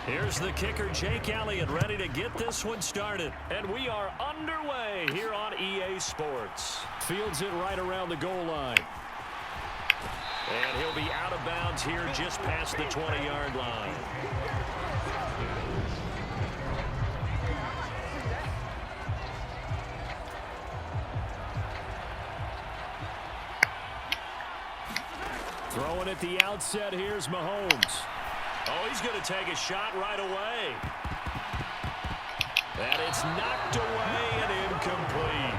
Here's the kicker, Jake Elliott, ready to get this one started. And we are underway here on EA Sports. Fields it right around the goal line. And he'll be out of bounds here just past the 20-yard line. Throwing at the outset, here's Mahomes. Oh, he's going to take a shot right away. And it's knocked away and incomplete.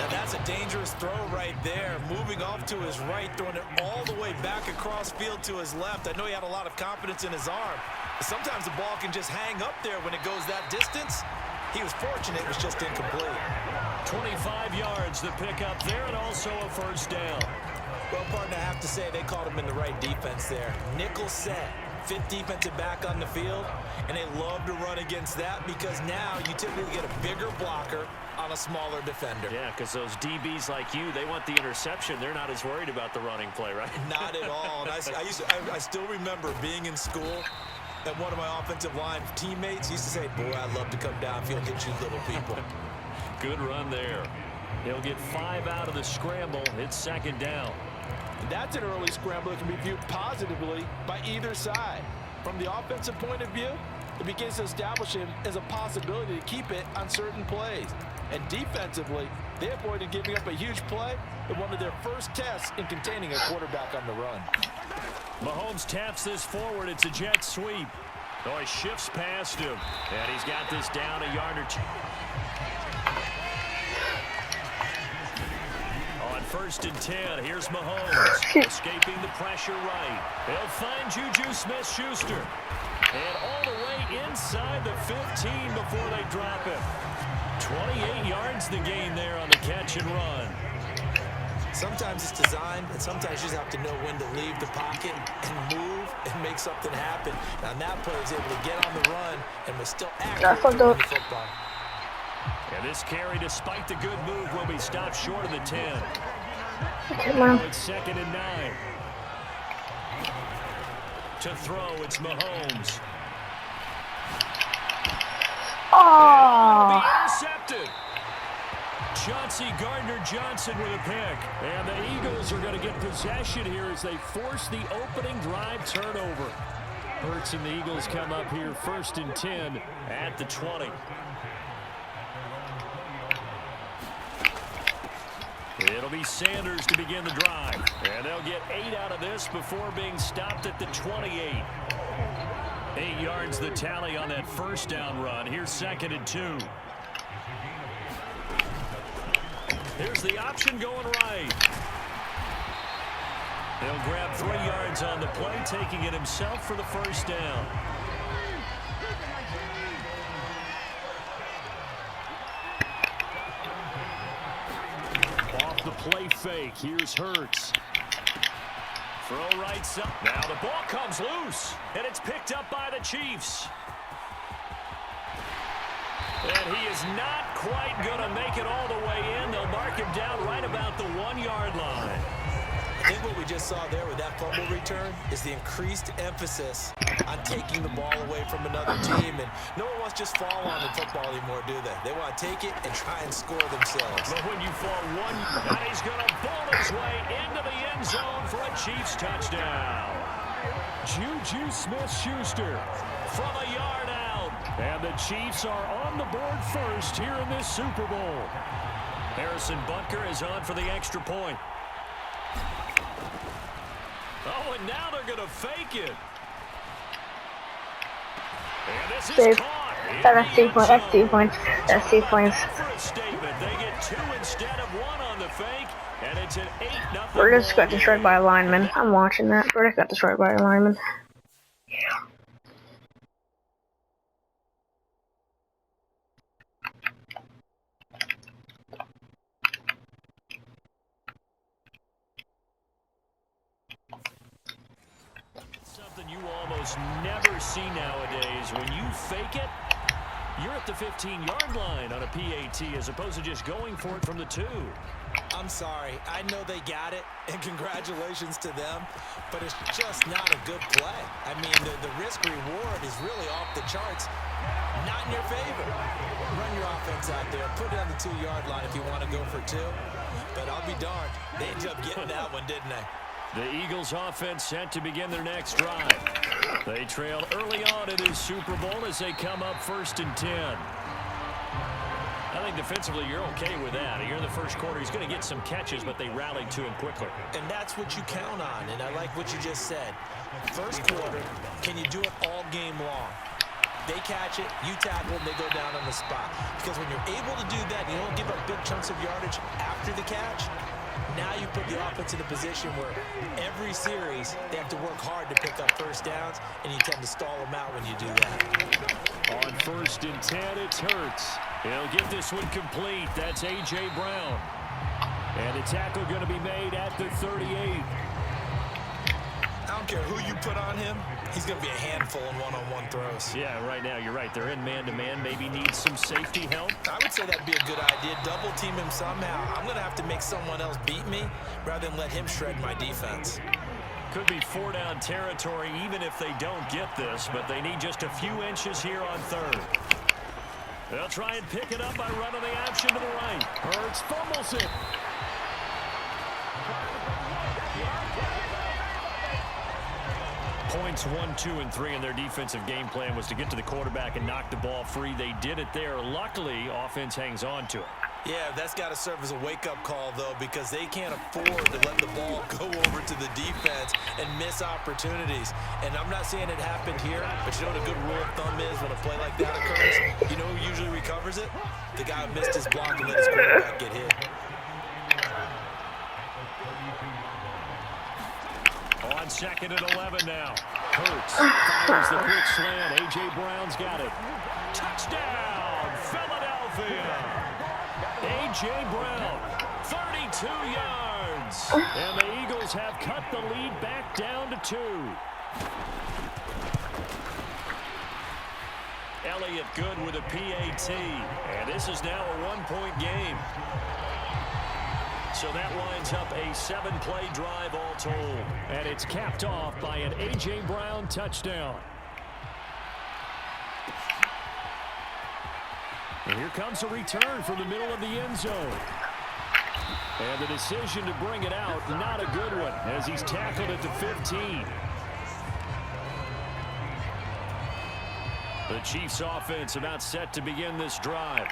Now that's a dangerous throw right there. Moving off to his right, throwing it all the way back across field to his left. I know he had a lot of confidence in his arm. But sometimes the ball can just hang up there when it goes that distance. He was fortunate it was just incomplete. 25 yards the pick up there, and also a first down. Well, partner, I have to say they called him in the right defense there. Nickel set. Fifth defensive back on the field, and they love to run against that because now you typically get a bigger blocker on a smaller defender. Yeah, because those DBs like you, they want the interception. They're not as worried about the running play, right? Not at all. And I still remember being in school, and one of my offensive line teammates used to say, boy, I'd love to come downfield and get you little people. Good run there. He'll get 5 out of the scramble. It's second down. That's an early scramble that can be viewed positively by either side. From the offensive point of view, it begins to establish him as a possibility to keep it on certain plays. And defensively, they avoided giving up a huge play in one of their first tests in containing a quarterback on the run. Mahomes taps this forward. It's a jet sweep. Oh, he shifts past him. And he's got this down a yard or two. First and 10. Here's Mahomes. Escaping the pressure right. He'll find Juju Smith-Schuster. And all the way inside the 15 before they drop him. 28 yards the gain there on the catch and run. Sometimes it's designed, and sometimes you just have to know when to leave the pocket and move and make something happen. Now that player is able to get on the run and was still accurate in the football. And this carry, despite the good move, will be stopped short of the 10. Now it's second and 9. To throw, it's Mahomes. Oh! Intercepted. Chauncey Gardner-Johnson with a pick. And the Eagles are going to get possession here as they force the opening drive turnover. Hurts and the Eagles come up here first and 10 at the 20. It'll be Sanders to begin the drive. And they'll get 8 out of this before being stopped at the 28. 8 yards the tally on that first down run. Here's second and 2. Here's the option going right. He'll grab 3 yards on the play, taking it himself for the first down. The play fake. Here's Hurts. Throw right side. Now the ball comes loose, and it's picked up by the Chiefs. And he is not quite going to make it all the way in. They'll mark him down right about the 1-yard line. I think what we just saw there with that fumble return is the increased emphasis on taking the ball away from another team. And no one wants to just fall on in football anymore, do they? They want to take it and try and score themselves. But when you fall one, and he's going to bowl his way into the end zone for a Chiefs touchdown. Juju Smith-Schuster from a yard out. And the Chiefs are on the board first here in this Super Bowl. Harrison Butker is on for the extra point. Oh, and now they're going to fake it. And this is Save. caught. That's 2 points. That's 2 points. That's 2 points. For a statement, they get 2 instead of 1 on the fake, and it's an 8-0. Burgess got destroyed by a lineman. I'm watching that. Burgess got destroyed by a lineman. Something you almost never see nowadays. When you fake it, you're at the 15-yard line on a PAT as opposed to just going for it from the 2. I'm sorry. I know they got it, and congratulations to them, but it's just not a good play. I mean, the risk-reward is really off the charts. Not in your favor. Run your offense out there. Put it on the 2-yard line if you want to go for 2. But I'll be darned. They ended up getting that one, didn't they? The Eagles offense set to begin their next drive. They trailed early on in this Super Bowl as they come up 1st and 10. I think defensively you're okay with that. Here in the first quarter, he's going to get some catches, but they rallied to him quickly. And that's what you count on, and I like what you just said. First quarter, can you do it all game long? They catch it, you tackle, and they go down on the spot. Because when you're able to do that, you don't give up big chunks of yardage after the catch. Now you put the offense in a position where every series they have to work hard to pick up first downs, and you tend to stall them out when you do that. On 1st and 10, it's Hurts. He'll get this one complete. That's A.J. Brown. And a tackle going to be made at the 38. I don't care who you put on him. He's going to be a handful in one-on-one throws. Yeah, right now, you're right. They're in man-to-man. Maybe needs some safety help. I would say that'd be a good idea. Double team him somehow. I'm going to have to make someone else beat me rather than let him shred my defense. Could be 4-down territory even if they don't get this, but they need just a few inches here on 3rd. They'll try and pick it up by running the option to the right. Hurts fumbles it. Points 1, 2, and 3 in their defensive game plan was to get to the quarterback and knock the ball free. They did it there. Luckily, offense hangs on to it. Yeah, that's got to serve as a wake-up call, though, because they can't afford to let the ball go over to the defense and miss opportunities. And I'm not saying it happened here, but you know what a good rule of thumb is when a play like that occurs? You know who usually recovers it? The guy who missed his block and let his quarterback get hit. On 2nd and 11 now. Hurts fires the quick slant. A.J. Brown's got it. Touchdown, Philadelphia. A.J. Brown, 32 yards. And the Eagles have cut the lead back down to 2. Elliott good with a PAT. And this is now a 1-point game. So that winds up a 7-play drive all told. And it's capped off by an A.J. Brown touchdown. And here comes a return from the middle of the end zone. And the decision to bring it out, not a good one, as he's tackled at the 15. The Chiefs offense about set to begin this drive.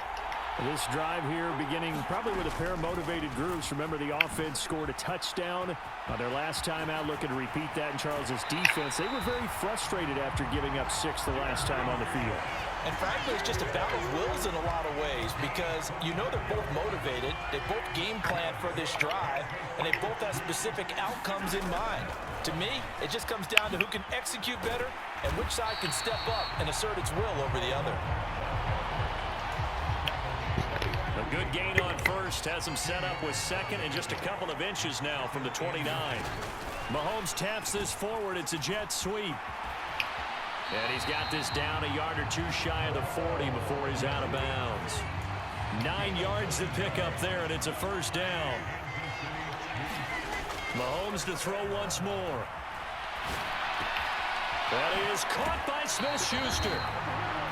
This drive here beginning probably with a pair of motivated groups. Remember, the offense scored a touchdown their last time out. Looking to repeat that in Charles's defense. They were very frustrated after giving up 6 the last time on the field. And frankly, it's just a battle of wills in a lot of ways because you know they're both motivated. They both game plan for this drive, and they both have specific outcomes in mind. To me, it just comes down to who can execute better and which side can step up and assert its will over the other. A good gain on 1st has him set up with 2nd and just a couple of inches now from the 29. Mahomes taps this forward. It's a jet sweep. And he's got this down a yard or 2 shy of the 40 before he's out of bounds. 9 yards to pick up there, and it's a 1st down. Mahomes to throw once more. And he is caught by Smith-Schuster.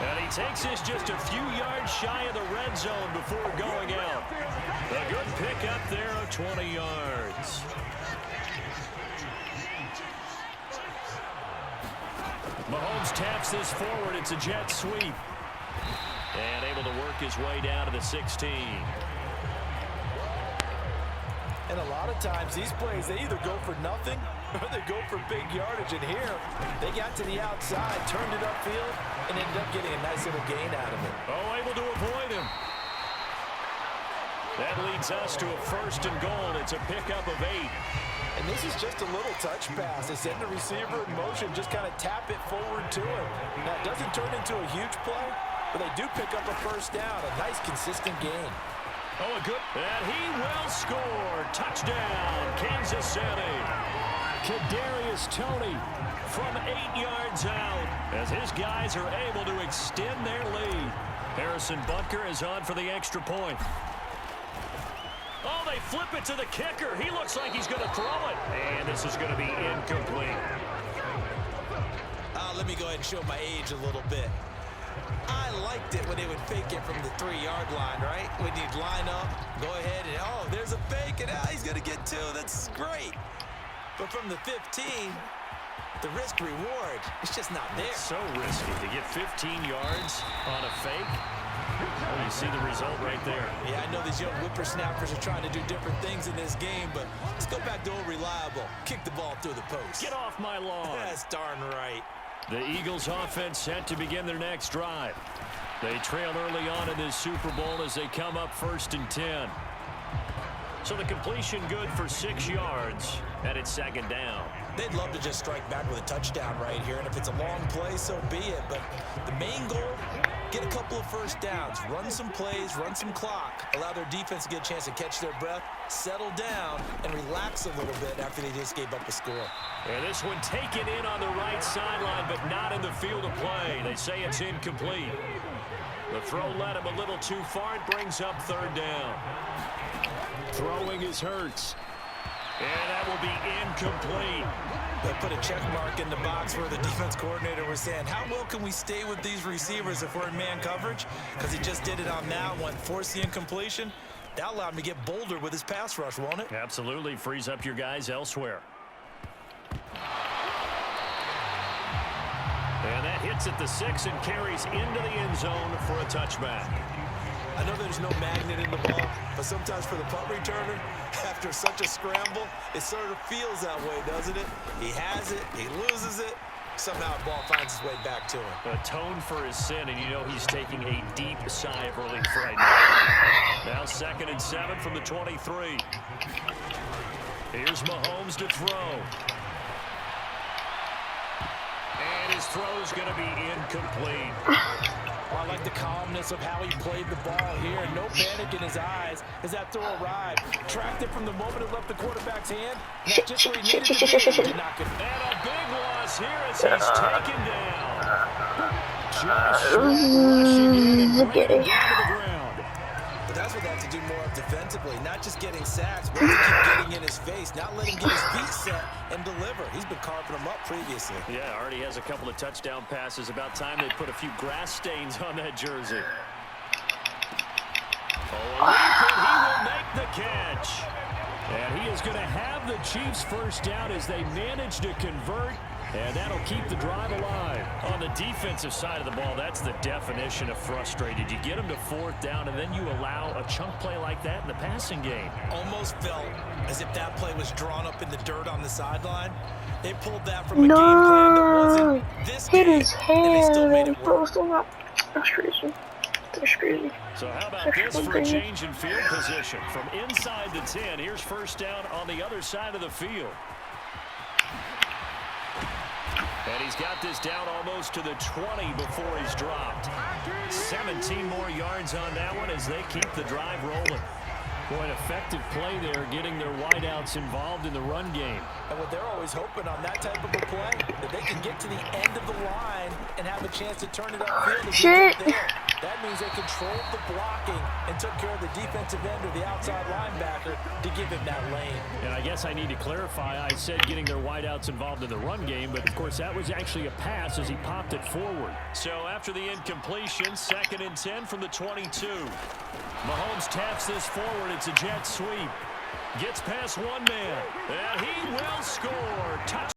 And he takes this just a few yards shy of the red zone before going out. A good pick up there of 20 yards. Mahomes taps this forward. It's a jet sweep. And able to work his way down to the 16. And a lot of times, these plays, they either go for nothing or they go for big yardage. And here, they got to the outside, turned it upfield, and ended up getting a nice little gain out of it. Oh, able to avoid him. That leads us to a 1st and goal. It's a pickup of 8. And this is just a little touch pass. They send the receiver in motion, just kind of tap it forward to him. Now, it doesn't turn into a huge play, but they do pick up a 1st down, a nice, consistent gain. Oh, a good, and he will score. Touchdown, Kansas City. Kadarius Toney from 8 yards out as his guys are able to extend their lead. Harrison Butker is on for the extra point. Oh, they flip it to the kicker. He looks like he's going to throw it. And this is going to be incomplete. Let me go ahead and show my age a little bit. I liked it when they would fake it from the 3-yard line, right? When you'd line up, go ahead, and oh, there's a fake, and he's going to get 2. That's great. But from the 15, the risk-reward, it's just not there. It's so risky to get 15 yards on a fake. Well, you see the result right there. Yeah, I know these young whippersnappers are trying to do different things in this game, but let's go back to old reliable. Kick the ball through the post. Get off my lawn. That's darn right. The Eagles offense set to begin their next drive. They trail early on in this Super Bowl as they come up 1st and 10. So the completion good for 6 yards, and it's 2nd down. They'd love to just strike back with a touchdown right here, and if it's a long play, so be it. But the main goal, get a couple of first downs, run some plays, run some clock, allow their defense to get a chance to catch their breath, settle down, and relax a little bit after they just gave up a score. And this one taken in on the right sideline, but not in the field of play. They say it's incomplete. The throw led him a little too far. It brings up 3rd down. Throwing is Hurts. And that will be incomplete. They put a check mark in the box where the defense coordinator was saying, how well can we stay with these receivers if we're in man coverage? Because he just did it on that one, forced the incompletion. That allowed him to get bolder with his pass rush, won't it? Absolutely. Frees up your guys elsewhere. And that hits at the 6 and carries into the end zone for a touchback. I know there's no magnet in the ball, but sometimes for the punt returner, after such a scramble, it sort of feels that way, doesn't it? He has it, he loses it, somehow the ball finds its way back to him. Atone for his sin, and you know he's taking a deep sigh of relief right now. Now 2nd and 7 from the 23. Here's Mahomes to throw. And his throw's going to be incomplete. I like the calmness of how he played the ball here. No panic in his eyes as that throw arrived. Tracked it from the moment it left the quarterback's hand. Not just where he needed to be. Did not get it. And a big loss here as he's taken down. Just rushing in and bringing him down to the ground. But that's what they have to do more of defensively, not just getting sacks, but to keep getting in his face, not let him get his feet set and deliver. He's been carving them up previously. Yeah, already has a couple of touchdown passes. About time they put a few grass stains on that jersey. Oh, he will make the catch. And he is going to have the Chiefs first down as they manage to convert. And that'll keep the drive alive. On the defensive side of the ball, that's the definition of frustrated. You get them to 4th down, and then you allow a chunk play like that in the passing game. Almost felt as if that play was drawn up in the dirt on the sideline. They pulled that from a game plan that wasn't this hit game, his and they still made hand it work. That's crazy. That's crazy. So how about this for a change in field position? From inside the 10, here's 1st down on the other side of the field. And he's got this down almost to the 20 before he's dropped. 17 more yards on that one as they keep the drive rolling. Boy, an effective play there, getting their wideouts involved in the run game. And what they're always hoping on that type of a play, that they can get to the end of the line and have a chance to turn it upfield and get it there. That means they controlled the blocking and took care of the defensive end or the outside linebacker to give him that lane. And I guess I need to clarify, I said getting their wideouts involved in the run game, but of course that was actually a pass as he popped it forward. So after the incompletion, 2nd and 10 from the 22. Mahomes taps this forward. It's a jet sweep. Gets past one man. And he will score. Touchdown.